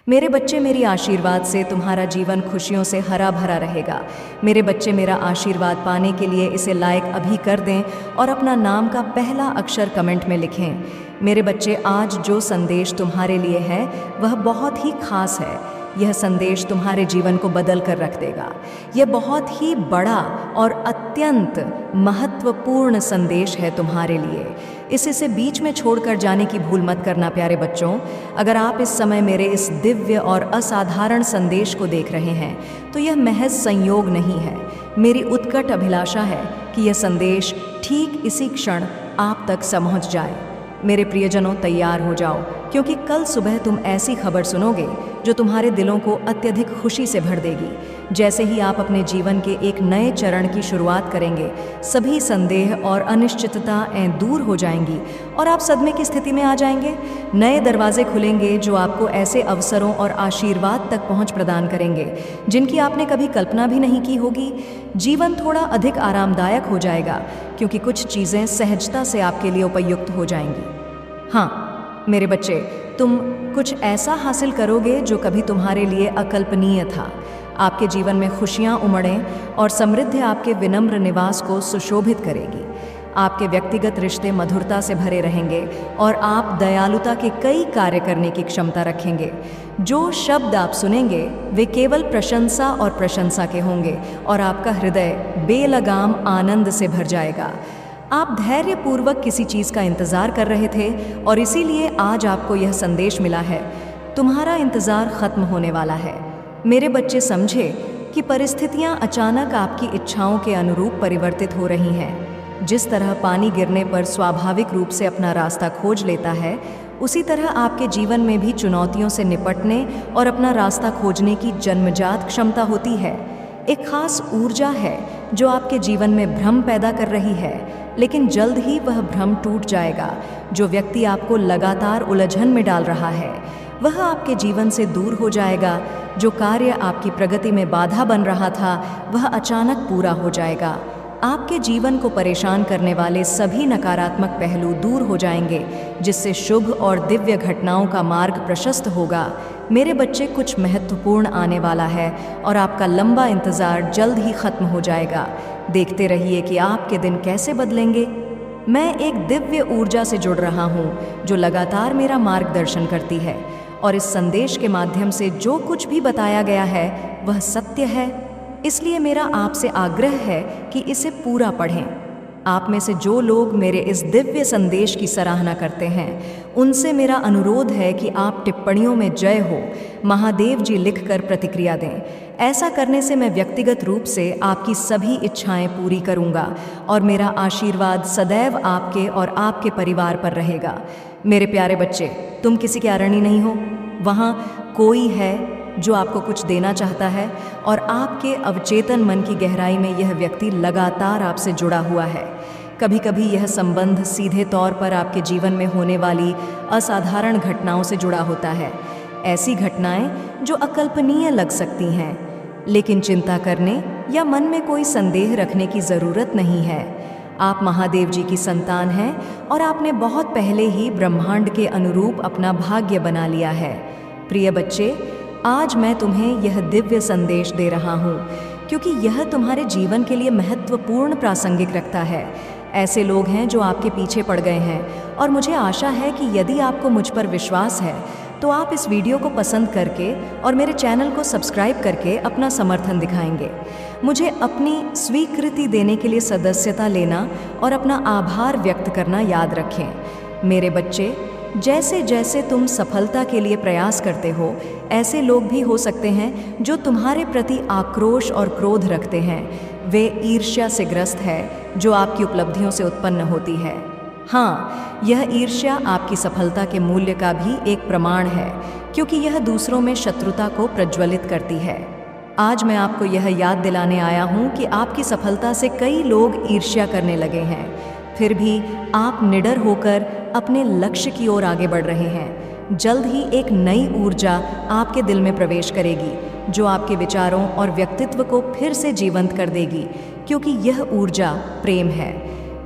मेरे बच्चे, मेरी आशीर्वाद से तुम्हारा जीवन खुशियों से हरा भरा रहेगा। मेरे बच्चे, मेरा आशीर्वाद पाने के लिए इसे लाइक अभी कर दें और अपना नाम का पहला अक्षर कमेंट में लिखें। मेरे बच्चे, आज जो संदेश तुम्हारे लिए है वह बहुत ही खास है। यह संदेश तुम्हारे जीवन को बदल कर रख देगा। यह बहुत ही बड़ा और अत्यंत महत्वपूर्ण संदेश है तुम्हारे लिए। इसे बीच में छोड़कर जाने की भूल मत करना प्यारे बच्चों। अगर आप इस समय मेरे इस दिव्य और असाधारण संदेश को देख रहे हैं तो यह महज संयोग नहीं है। मेरी उत्कट अभिलाषा है कि यह संदेश ठीक इसी क्षण आप तक पहुंच जाए। मेरे प्रियजनों, तैयार हो जाओ, क्योंकि कल सुबह तुम ऐसी खबर सुनोगे जो तुम्हारे दिलों को अत्यधिक खुशी से भर देगी। जैसे ही आप अपने जीवन के एक नए चरण की शुरुआत करेंगे, सभी संदेह और अनिश्चितताएं दूर हो जाएंगी और आप सदमे की स्थिति में आ जाएंगे। नए दरवाजे खुलेंगे जो आपको ऐसे अवसरों और आशीर्वाद तक पहुंच प्रदान करेंगे जिनकी आपने कभी कल्पना भी नहीं की होगी। जीवन थोड़ा अधिक आरामदायक हो जाएगा, क्योंकि कुछ चीज़ें सहजता से आपके लिए उपयुक्त हो जाएंगी। हाँ मेरे बच्चे, तुम कुछ ऐसा हासिल करोगे जो कभी तुम्हारे लिए अकल्पनीय था। आपके जीवन में खुशियाँ उमड़ें और समृद्धि आपके विनम्र निवास को सुशोभित करेगी। आपके व्यक्तिगत रिश्ते मधुरता से भरे रहेंगे और आप दयालुता के कई कार्य करने की क्षमता रखेंगे। जो शब्द आप सुनेंगे वे केवल प्रशंसा और प्रशंसा के होंगे और आपका हृदय बेलगाम आनंद से भर जाएगा। आप धैर्यपूर्वक किसी चीज़ का इंतज़ार कर रहे थे और इसीलिए आज आपको यह संदेश मिला है। तुम्हारा इंतज़ार ख़त्म होने वाला है। मेरे बच्चे, समझे कि परिस्थितियाँ अचानक आपकी इच्छाओं के अनुरूप परिवर्तित हो रही हैं। जिस तरह पानी गिरने पर स्वाभाविक रूप से अपना रास्ता खोज लेता है, उसी तरह आपके जीवन में भी चुनौतियों से निपटने और अपना रास्ता खोजने की जन्मजात क्षमता होती है। एक खास ऊर्जा है जो आपके जीवन में भ्रम पैदा कर रही है, लेकिन जल्द ही वह भ्रम टूट जाएगा। जो व्यक्ति आपको लगातार उलझन में डाल रहा है वह आपके जीवन से दूर हो जाएगा। जो कार्य आपकी प्रगति में बाधा बन रहा था वह अचानक पूरा हो जाएगा। आपके जीवन को परेशान करने वाले सभी नकारात्मक पहलू दूर हो जाएंगे, जिससे शुभ और दिव्य घटनाओं का मार्ग प्रशस्त होगा। मेरे बच्चे, कुछ महत्वपूर्ण आने वाला है और आपका लंबा इंतज़ार जल्द ही ख़त्म हो जाएगा। देखते रहिए कि आपके दिन कैसे बदलेंगे। मैं एक दिव्य ऊर्जा से जुड़ रहा हूँ जो लगातार मेरा मार्गदर्शन करती है, और इस संदेश के माध्यम से जो कुछ भी बताया गया है वह सत्य है। इसलिए मेरा आपसे आग्रह है कि इसे पूरा पढ़ें। आप में से जो लोग मेरे इस दिव्य संदेश की सराहना करते हैं, उनसे मेरा अनुरोध है कि आप टिप्पणियों में जय हो महादेव जी लिखकर प्रतिक्रिया दें। ऐसा करने से मैं व्यक्तिगत रूप से आपकी सभी इच्छाएं पूरी करूंगा और मेरा आशीर्वाद सदैव आपके और आपके परिवार पर रहेगा। मेरे प्यारे बच्चे, तुम किसी के आरणी नहीं हो। वहाँ कोई है जो आपको कुछ देना चाहता है, और आपके अवचेतन मन की गहराई में यह व्यक्ति लगातार आपसे जुड़ा हुआ है। कभी कभी यह संबंध सीधे तौर पर आपके जीवन में होने वाली असाधारण घटनाओं से जुड़ा होता है। ऐसी घटनाएं जो अकल्पनीय लग सकती हैं, लेकिन चिंता करने या मन में कोई संदेह रखने की ज़रूरत नहीं है। आप महादेव जी की संतान हैं और आपने बहुत पहले ही ब्रह्मांड के अनुरूप अपना भाग्य बना लिया है। प्रिय बच्चे, आज मैं तुम्हें यह दिव्य संदेश दे रहा हूँ क्योंकि यह तुम्हारे जीवन के लिए महत्वपूर्ण प्रासंगिक रखता है। ऐसे लोग हैं जो आपके पीछे पड़ गए हैं, और मुझे आशा है कि यदि आपको मुझ पर विश्वास है तो आप इस वीडियो को पसंद करके और मेरे चैनल को सब्सक्राइब करके अपना समर्थन दिखाएंगे। मुझे अपनी स्वीकृति देने के लिए सदस्यता लेना और अपना आभार व्यक्त करना याद रखें। मेरे बच्चे, जैसे जैसे तुम सफलता के लिए प्रयास करते हो, ऐसे लोग भी हो सकते हैं जो तुम्हारे प्रति आक्रोश और क्रोध रखते हैं। वे ईर्ष्या से ग्रस्त है जो आपकी उपलब्धियों से उत्पन्न होती है। हाँ, यह ईर्ष्या आपकी सफलता के मूल्य का भी एक प्रमाण है, क्योंकि यह दूसरों में शत्रुता को प्रज्वलित करती है। आज मैं आपको यह याद दिलाने आया हूँ कि आपकी सफलता से कई लोग ईर्ष्या करने लगे हैं, फिर भी आप निडर होकर अपने लक्ष्य की ओर आगे बढ़ रहे हैं। जल्द ही एक नई ऊर्जा आपके दिल में प्रवेश करेगी जो आपके विचारों और व्यक्तित्व को फिर से जीवंत कर देगी, क्योंकि यह ऊर्जा प्रेम है।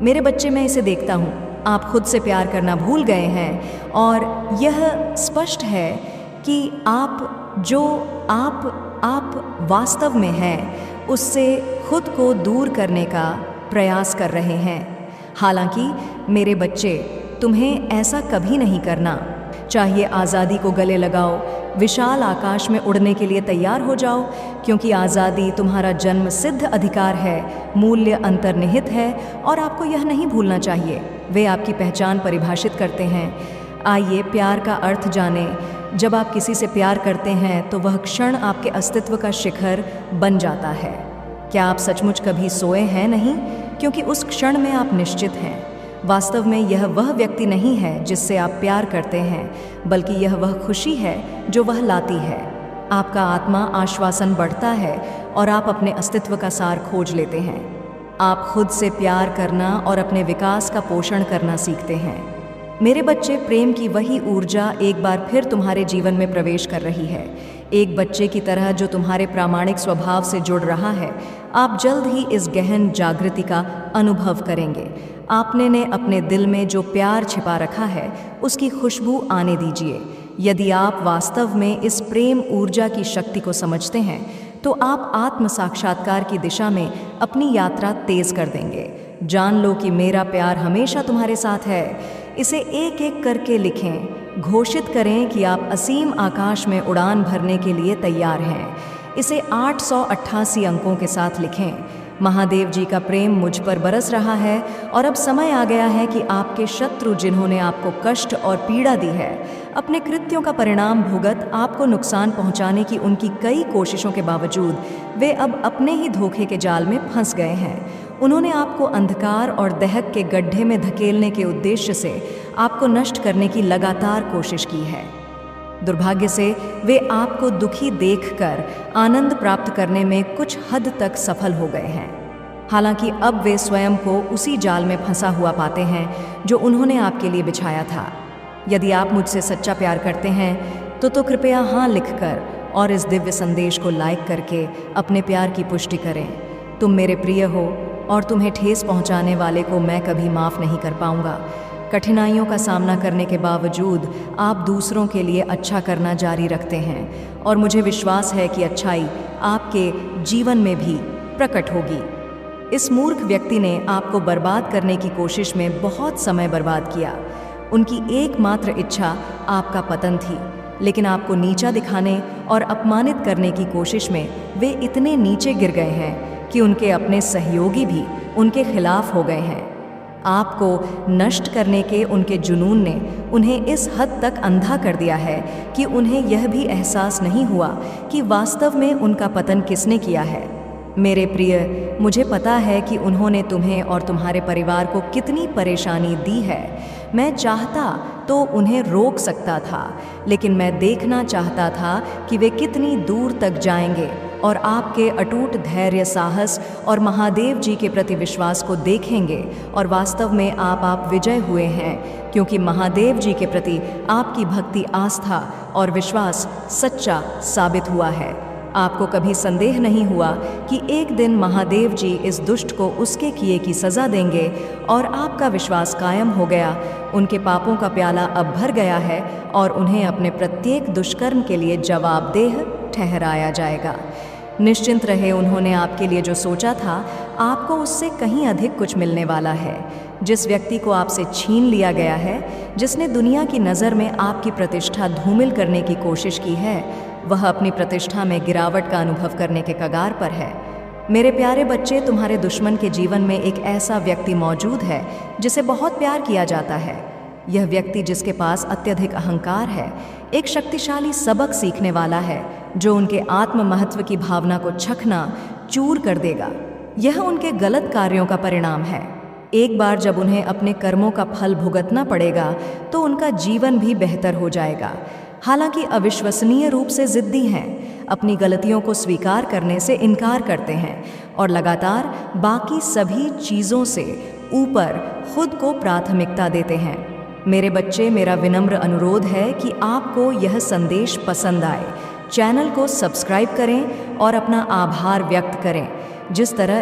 मेरे बच्चे, मैं इसे देखता हूँ। आप खुद से प्यार करना भूल गए हैं और यह स्पष्ट है कि आप वास्तव में हैं उससे खुद को दूर करने का प्रयास कर रहे हैं। हालांकि मेरे बच्चे, तुम्हें ऐसा कभी नहीं करना चाहिए। आज़ादी को गले लगाओ, विशाल आकाश में उड़ने के लिए तैयार हो जाओ, क्योंकि आज़ादी तुम्हारा जन्म सिद्ध अधिकार है, मूल्य अंतर्निहित है और आपको यह नहीं भूलना चाहिए। वे आपकी पहचान परिभाषित करते हैं। आइए प्यार का अर्थ जानें। जब आप किसी से प्यार करते हैं तो वह क्षण आपके अस्तित्व का शिखर बन जाता है। क्या आप सचमुच कभी सोए हैं? नहीं, क्योंकि उस क्षण में आप निश्चित हैं। वास्तव में यह वह व्यक्ति नहीं है जिससे आप प्यार करते हैं, बल्कि यह वह खुशी है जो वह लाती है। आपका आत्मा आश्वासन बढ़ता है और आप अपने अस्तित्व का सार खोज लेते हैं। आप खुद से प्यार करना और अपने विकास का पोषण करना सीखते हैं। मेरे बच्चे, प्रेम की वही ऊर्जा एक बार फिर तुम्हारे जीवन में प्रवेश कर रही है। एक बच्चे की तरह जो तुम्हारे प्रामाणिक स्वभाव से जुड़ रहा है। आप जल्द ही इस गहन जागृति का अनुभव करेंगे। आपने ने अपने दिल में जो प्यार छिपा रखा है उसकी खुशबू आने दीजिए। यदि आप वास्तव में इस प्रेम ऊर्जा की शक्ति को समझते हैं तो आप आत्म साक्षात्कार की दिशा में अपनी यात्रा तेज कर देंगे। जान लो कि मेरा प्यार हमेशा तुम्हारे साथ है। इसे एक एक करके लिखें। घोषित करें कि आप असीम आकाश में उड़ान भरने के लिए तैयार हैं। इसे 888 अंकों के साथ लिखें। महादेव जी का प्रेम मुझ पर बरस रहा है और अब समय आ गया है कि आपके शत्रु, जिन्होंने आपको कष्ट और पीड़ा दी है, अपने कृत्यों का परिणाम भुगत आपको नुकसान पहुंचाने की उनकी कई कोशिशों के बावजूद वे अब अपने ही धोखे के जाल में फंस गए हैं। उन्होंने आपको अंधकार और दहक के गड्ढे में धकेलने के उद्देश्य से आपको नष्ट करने की लगातार कोशिश की है। दुर्भाग्य से वे आपको दुखी देखकर आनंद प्राप्त करने में कुछ हद तक सफल हो गए हैं। हालांकि अब वे स्वयं को उसी जाल में फंसा हुआ पाते हैं जो उन्होंने आपके लिए बिछाया था। यदि आप मुझसे सच्चा प्यार करते हैं तो कृपया हाँ लिखकर और इस दिव्य संदेश को लाइक करके अपने प्यार की पुष्टि करें। तुम मेरे प्रिय हो और तुम्हें ठेस पहुंचाने वाले को मैं कभी माफ़ नहीं कर पाऊंगा। कठिनाइयों का सामना करने के बावजूद आप दूसरों के लिए अच्छा करना जारी रखते हैं और मुझे विश्वास है कि अच्छाई आपके जीवन में भी प्रकट होगी। इस मूर्ख व्यक्ति ने आपको बर्बाद करने की कोशिश में बहुत समय बर्बाद किया। उनकी एकमात्र इच्छा आपका पतन थी, लेकिन आपको नीचा दिखाने और अपमानित करने की कोशिश में वे इतने नीचे गिर गए हैं कि उनके अपने सहयोगी भी उनके खिलाफ हो गए हैं। आपको नष्ट करने के उनके जुनून ने उन्हें इस हद तक अंधा कर दिया है कि उन्हें यह भी एहसास नहीं हुआ कि वास्तव में उनका पतन किसने किया है। मेरे प्रिय, मुझे पता है कि उन्होंने तुम्हें और तुम्हारे परिवार को कितनी परेशानी दी है। मैं चाहता तो उन्हें रोक सकता था, लेकिन मैं देखना चाहता था कि वे कितनी दूर तक जाएंगे और आपके अटूट धैर्य, साहस और महादेव जी के प्रति विश्वास को देखेंगे और वास्तव में आप विजय हुए हैं, क्योंकि महादेव जी के प्रति आपकी भक्ति, आस्था और विश्वास सच्चा साबित हुआ है। आपको कभी संदेह नहीं हुआ कि एक दिन महादेव जी इस दुष्ट को उसके किए की सज़ा देंगे और आपका विश्वास कायम हो गया। उनके पापों का प्याला अब भर गया है और उन्हें अपने प्रत्येक दुष्कर्म के लिए जवाबदेह ठहराया जाएगा। निश्चिंत रहे, उन्होंने आपके लिए जो सोचा था आपको उससे कहीं अधिक कुछ मिलने वाला है। जिस व्यक्ति को आपसे छीन लिया गया है, जिसने दुनिया की नज़र में आपकी प्रतिष्ठा धूमिल करने की कोशिश की है, वह अपनी प्रतिष्ठा में गिरावट का अनुभव करने के कगार पर है। मेरे प्यारे बच्चे, तुम्हारे दुश्मन के जीवन में एक ऐसा व्यक्ति मौजूद है जिसे बहुत प्यार किया जाता है। यह व्यक्ति, जिसके पास अत्यधिक अहंकार है, एक शक्तिशाली सबक सीखने वाला है जो उनके आत्म महत्व की भावना को चकना चूर कर देगा। यह उनके गलत कार्यों का परिणाम है। एक बार जब उन्हें अपने कर्मों का फल भुगतना पड़ेगा तो उनका जीवन भी बेहतर हो जाएगा। हालांकि अविश्वसनीय रूप से जिद्दी हैं, अपनी गलतियों को स्वीकार करने से इनकार करते हैं और लगातार बाकी सभी चीज़ों से ऊपर खुद को प्राथमिकता देते हैं। मेरे बच्चे, मेरा विनम्र अनुरोध है कि आपको यह संदेश पसंद आए। चैनल को सब्सक्राइब करें और अपना आभार व्यक्त करें। जिस तरह